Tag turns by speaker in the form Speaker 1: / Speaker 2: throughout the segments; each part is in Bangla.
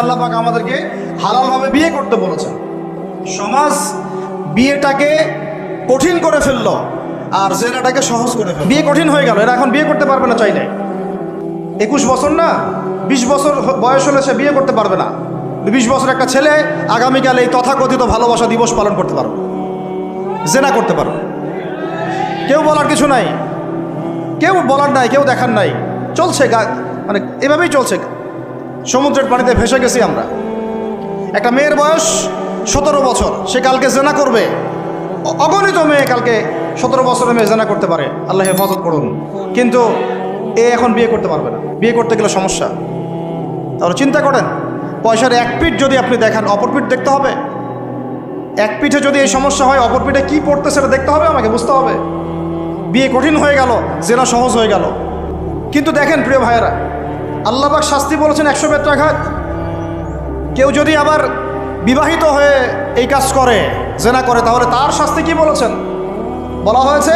Speaker 1: আল্লাহ পাক আমাদেরকে হালালভাবে বিয়ে করতে বলেছেন। সমাজ বিয়েটাকে কঠিন করে ফেললো আর জেনাটাকে সহজ করে ফেললো। বিয়ে কঠিন হয়ে গেল, এরা এখন বিয়ে করতে পারবে না চাইলে। 21 বছর না 20 বছর বয়স হলে সে বিয়ে করতে পারবে না। 20 বছর একটা ছেলে আগামীকাল এই তথাকথিত ভালোবাসা দিবস পালন করতে পারবে, জেনা করতে পারবে। কেউ বলার কিছু নাই, কেউ বলার নাই, কেউ দেখার নাই, চলছে মানে এভাবেই চলছে। সমুদ্রের পানিতে ভেসে গেছি আমরা। একটা মেয়ের বয়স 17 বছর, সে কালকে জেনা করবে। অগণিত মেয়ে কালকে 17 বছরের মেয়ে জেনা করতে পারে, আল্লাহ হেফাজত করুন। কিন্তু এ এখন বিয়ে করতে পারবে না। বিয়ে করতে গেলে সমস্যা। তাহলে চিন্তা করেন, পয়সার এক পিঠ যদি আপনি দেখান, অপর পিঠ দেখতে হবে। এক পিঠে যদি এই সমস্যা হয়, অপর পিঠে কী পড়তে সেটা দেখতে হবে, আমাকে বুঝতে হবে। বিয়ে কঠিন হয়ে গেল, জেনা সহজ হয়ে গেল। কিন্তু দেখেন প্রিয় ভাইয়েরা, আল্লাহ পাক শাস্তি বলেছেন 100 বেত্রাঘাত। কেউ যদি আবার বিবাহিত হয়ে এই কাজ করে, জেনা করে, তাহলে তার শাস্তি কি বলেছেন? বলা হয়েছে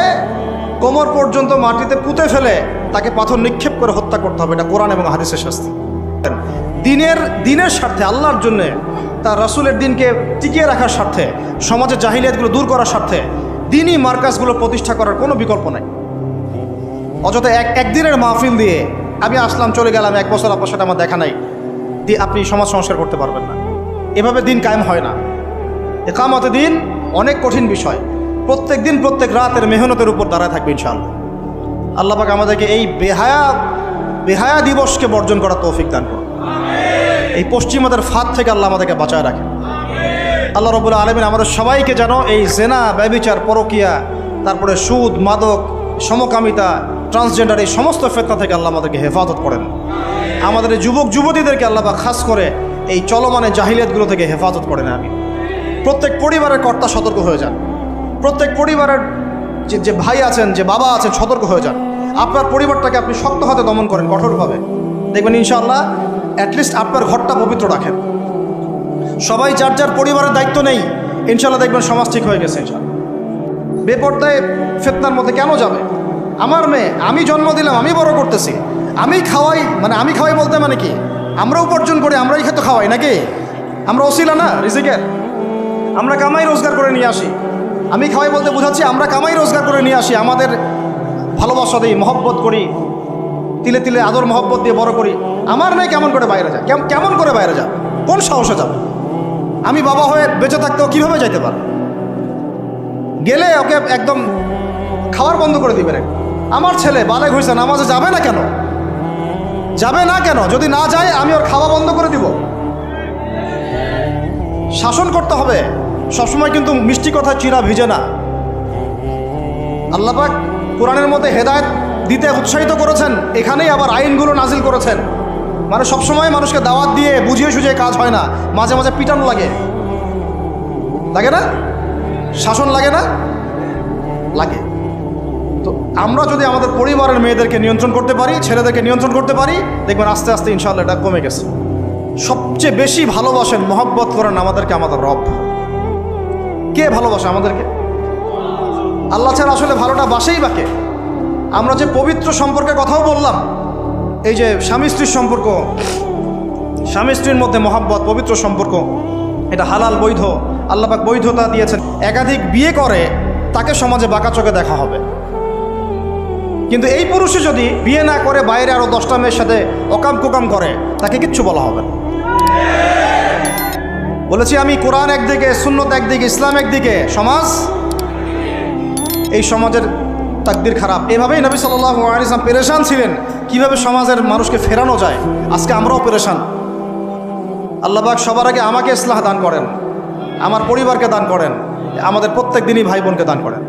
Speaker 1: কোমর পর্যন্ত মাটিতে পুঁতে ফেলে তাকে পাথর নিক্ষেপ করে হত্যা করতে হবে। এটা কোরআন এবং হাদিসের শাস্তি। দিনের স্বার্থে, আল্লাহর জন্যে, তার রাসূলের দিনকে টিকিয়ে রাখার স্বার্থে, সমাজের জাহিলিয়াতগুলো দূর করার স্বার্থে দিনই মার্কাজগুলো প্রতিষ্ঠা করার কোনো বিকল্প নাই। অযথা একদিনের মাহফিল দিয়ে আমি আসলাম, চলে গেলাম, 1 বছর আপনার সাথে আমার দেখা নাই, দিয়ে আপনি সমাজ সংস্কার করতে পারবেন না। এভাবে দিন কায়েম হয় না। ইকামতে দিন অনেক কঠিন বিষয়। প্রত্যেক দিন প্রত্যেক রাতের মেহনতের উপর দাঁড়ায় থাকবে ইনশাআল্লাহ। আল্লাহ পাক আমাদেরকে এই বেহায়া দিবসকে বর্জন করার তৌফিক দান করুন। এই পশ্চিমাদের ফাঁদ থেকে আল্লাহ আমাদেরকে বাঁচায় রাখেন। আল্লাহ রাব্বুল আলামিন আমাদের সবাইকে যেন এই জেনা, ব্যভিচার, পরকিয়া, তারপরে সুদ, মাদক, সমকামিতা, ট্রান্সজেন্ডার, এই সমস্ত ফিতনা থেকে আল্লাহ আমাদেরকে হেফাজত করেন। আমাদের যুবক যুবতীদেরকে আল্লাহ পাক খাস করে এই চলমানে জাহিলিয়াতগুলো থেকে হেফাজত করেন। আমি প্রত্যেক পরিবারের কর্তা সতর্ক হয়ে যান। প্রত্যেক পরিবারের যে ভাই আছেন, যে বাবা আছেন, সতর্ক হয়ে যান। আপনার পরিবারটাকে আপনি শক্ত হাতে দমন করেন, কঠোরভাবে। দেখবেন ইনশাআল্লাহ অ্যাটলিস্ট আপনার ঘরটা পবিত্র রাখেন। সবাই যার যার পরিবারের দায়িত্ব নেই, ইনশাআল্লাহ দেখবেন সমাজ ঠিক হয়ে গেছে ইনশাআল্লাহ। বেপর্দায় ফিতনার মধ্যে কেন যাবে? আমার মেয়ে, আমি জন্ম দিলাম, আমি বড় করতেছি, আমি খাওয়াই, মানে আমি খাওয়াই বলতে মানে কি? আমরা উপার্জন করি, আমরাই খেতে খাওয়াই নাকি? আমরা ওসিলা না রিজিকের? আমরা কামাই রোজগার করে নিয়ে আসি। আমি খাওয়াই বলতে বোঝাচ্ছি আমরা কামাই রোজগার করে নিয়ে আসি, আমাদের ভালোবাসা দিই, মহব্বত করি, তিলে তিলে আদর মহব্বত দিয়ে বড় করি। আমার মেয়ে কেমন করে বাইরে যায়? কেমন করে বাইরে যাবে? কোন সাহসে যাবে? আমি বাবা হয়ে বেঁচে থাকতেও কীভাবে যাইতে পারে? গেলে ওকে একদম খাওয়ার বন্ধ করে দিবেন। আমার ছেলে বালেগ হয়েছে, নামাজে যাবে না কেন? যাবে না কেন? যদি না যায় আমি ওর খাওয়া বন্ধ করে দিব। শাসন করতে হবে সবসময়, কিন্তু মিষ্টি কথা চিরা ভিজে না। আল্লাহ পাক কোরআনের মধ্যে হেদায়েত দিতে উৎসাহিত করেছেন, এখানেই আবার আইনগুলো নাজিল করেছেন। মানে সবসময় মানুষকে দাওয়াত দিয়ে বুঝিয়ে সুঝিয়ে কাজ হয় না, মাঝে মাঝে পিটানো লাগে না? শাসন লাগে না? লাগে। তো আমরা যদি আমাদের পরিবারের মেয়েদেরকে নিয়ন্ত্রণ করতে পারি, ছেলেদেরকে নিয়ন্ত্রণ করতে পারি, দেখবেন আস্তে আস্তে ইনশাআল্লাহ এটা কমে গেছে। সবচেয়ে বেশি ভালোবাসেন, মহব্বত করেন আমাদেরকে আমাদের রব। কে ভালোবাসে আমাদেরকে? আল্লাহ ছাড়া আসলে ভালোটা বাসেই বাকে। আমরা যে পবিত্র সম্পর্কের কথাও বললাম, এই যে স্বামী স্ত্রীর সম্পর্ক, স্বামী স্ত্রীর মধ্যে মহব্বত, পবিত্র সম্পর্ক, এটা হালাল, বৈধ। আল্লাহ পাক বৈধতা দিয়েছেন। একাধিক বিয়ে করে তাকে সমাজে বাঁকা চোখে দেখা হবে। কিন্তু এই পুরুষে যদি বিয়ে না করে বাইরে আরো 10টা মেয়ের সাথে অকাম কুকাম করে, তাকে কিচ্ছু বলা হবে না। বলেছি আমি, কোরআন একদিকে, সুন্নত একদিকে, ইসলাম একদিকে, সমাজ, এই সমাজের তাকদির খারাপ। এভাবেই নবী সাল্লাল্লাহু আলাইহি ওয়াসাল্লাম পেরেশান ছিলেন কিভাবে সমাজের মানুষকে ফেরানো যায়। আজকে আমরাও পেরেশান। আল্লাহ পাক সবার আগে আমাকে ইসলাহ দান করেন, আমার পরিবারকে দান করেন, আমাদের প্রত্যেক দিনই ভাই বোনকে দান করেন।